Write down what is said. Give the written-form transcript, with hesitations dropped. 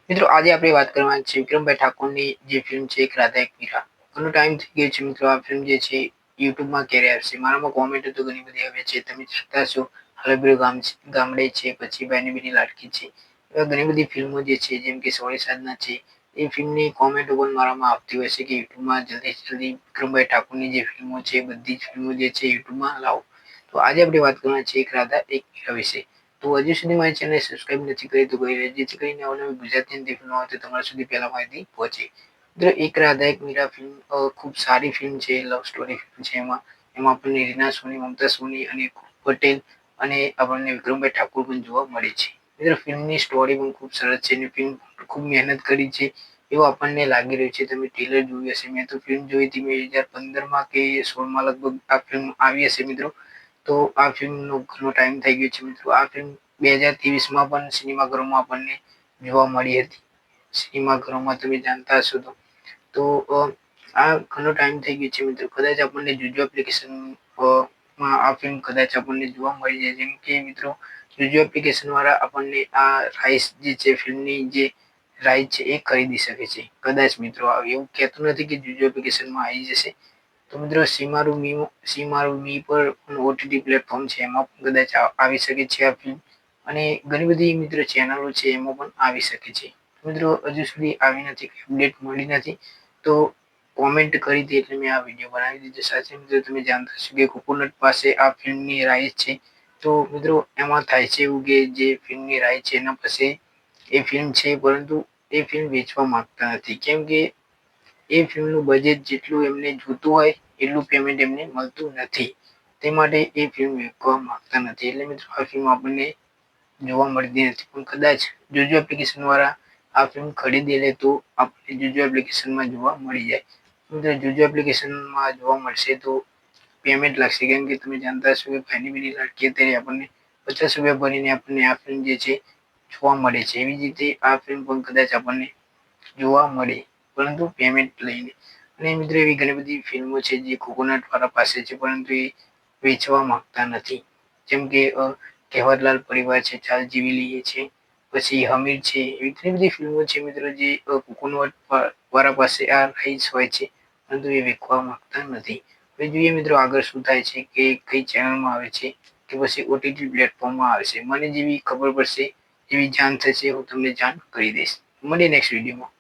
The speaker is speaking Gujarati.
મિત્રો આજે આપણે વાત કરવાની છે વિક્રમભાઈ ઠાકોરની જે ફિલ્મ છે એક રાધા એક મીરા. ઘણો ટાઈમ થઈ ગયો છે મિત્રો આ ફિલ્મ જે છે યુટ્યુબમાં ક્યારે આવશે. મારામાં કોમેન્ટ તો ઘણી બધી આવે છે, તમે જાણતા છો હલબ્રુ ગામડે છે, પછી બેની બેની લાડકી છે, એવા ઘણી બધી ફિલ્મો જે છે જેમ કે સોળી સાધના છે. એ ફિલ્મની કોમેન્ટો પણ મારામાં આવતી હોય છે કે યુટ્યુબમાં જલ્દી વિક્રમભાઈ ઠાકોરની જે ફિલ્મો છે બધી જ ફિલ્મો જે છે યુટ્યુબમાં લાવો. તો આજે આપણે વાત કરવાની છે એક રાધા એક મીરા વિશે. તો હજુ સુધી મારી ચેનલ સબસ્ક્રાઇબ નથી કરી તો કરી લેજો, જેથી કરીને અવનવી ગુજરાતી ફિલ્મો આવે તો તમારા સુધી પહેલા માહિતી પહોંચે. મિત્રો એક રાધા એક મીરા ફિલ્મ ખૂબ સારી ફિલ્મ છે, લવ સ્ટોરી ફિલ્મ છે. એમાં આપણને રીના સોની, મમતા સોની અને પટેલ અને આપણને વિક્રમભાઈ ઠાકોર પણ જોવા મળે છે. મિત્રો ફિલ્મની સ્ટોરી પણ ખૂબ સરસ છે અને ફિલ્મ ખૂબ મહેનત કરી છે એવું આપણને લાગી રહ્યું છે. તમે ટ્રેલર જોયું હશે, મેં તો ફિલ્મ જોઈ હતી 2015માં કે 16માં લગભગ આ ફિલ્મ આવી હશે મિત્રો. તો આ ફિલ્મનો ઘણો ટાઈમ થઈ ગયો છે મિત્રો. આ ફિલ્મ 2023માં પણ સિનેમાઘરોમાં આપણને જોવા મળી હતી. સિનેમાઘરોમાં તમે જાણતા હશો તો આ ઘણો ટાઈમ થઈ ગયો છે મિત્રો. કદાચ આપણને જુજુ એપ્લિકેશનમાં આ ફિલ્મ કદાચ આપણને જોવા મળી જાય. જેમ કે મિત્રો જુજુ એપ્લિકેશન વાળા આપણને આ રાઇટ્સ જે છે ફિલ્મની જે રાઇટ છે એ ખરીદી શકે છે. કદાચ મિત્રો એવું કહેતું નથી કે જુજુ એપ્લિકેશનમાં આવી જશે. તો મિત્રો સી મારું મી પર ઓટીટી પ્લેટફોર્મ છે, એમાં પણ કદાચ આવી શકે છે આ ફિલ્મ. અને ઘણી બધી મિત્રો ચેનલો છે એમાં પણ આવી શકે છે. મિત્રો હજુ સુધી આવી નથી, અપડેટ મળી નથી, તો કોમેન્ટ કરી હતી એટલે મેં આ વિડીયો બનાવી દીધો. સાથે મિત્રો તમે જાણતા હશો કે કોકોનટ પાસે આ ફિલ્મની રાઇટ્સ છે. તો મિત્રો એમાં થાય છે એવું કે જે ફિલ્મની રાઇટ્સ છે એના પાસે એ ફિલ્મ છે, પરંતુ એ ફિલ્મ વેચવા માંગતા નથી. કેમ કે એ ફિલ્મનું બજેટ જેટલું એમને જોતું હોય એટલું પેમેન્ટ એમને મળતું નથી. તે માટે એ ફિલ્મ વેચવા માંગતા નથી. એટલે મિત્રો આ ફિલ્મ આપણને જોવા મળતી નથી. પણ કદાચ જુજુ એપ્લિકેશન વાળા આ ફિલ્મ ખરીદી લે તો આપણે જુજુ એપ્લિકેશનમાં જોવા મળી જાય. મિત્રો જુજુ એપ્લિકેશનમાં જોવા મળશે તો પેમેન્ટ લાગશે. કેમ કે તમે જાણતા હશો કે બેની બેની લાડકી અત્યારે આપણને ₹50 ભરીને આપણને આ ફિલ્મ જે છે જોવા મળે છે. એવી જ રીતે આ ફિલ્મ પણ કદાચ આપણને જોવા મળે, પરંતુ પેમેન્ટ લઈને. અને મિત્રો એવી ઘણી બધી ફિલ્મો છે જે કોકોનટ વાળા પાસે છે, પરંતુ એ વેચવા માંગતા નથી. જેમ કે કહેવતલાલ પરિવાર છે, ચાલ જીવી લઈએ છે, પછી હમીર છે. એવી ઘણી બધી ફિલ્મો છે મિત્રો જે કોકોનટ વાળા પાસે આ રાઇટ્સ હોય છે, પરંતુ એ વેચવા માંગતા નથી. હવે જોઈએ મિત્રો આગળ શું થાય છે, કે કઈ ચેનલમાં આવે છે કે પછી ઓટીટી પ્લેટફોર્મમાં આવે છે. મને જેવી ખબર પડશે, જેવી જાણ થશે હું તમને જાણ કરી દઈશ. મળીએ નેક્સ્ટ વિડીયોમાં.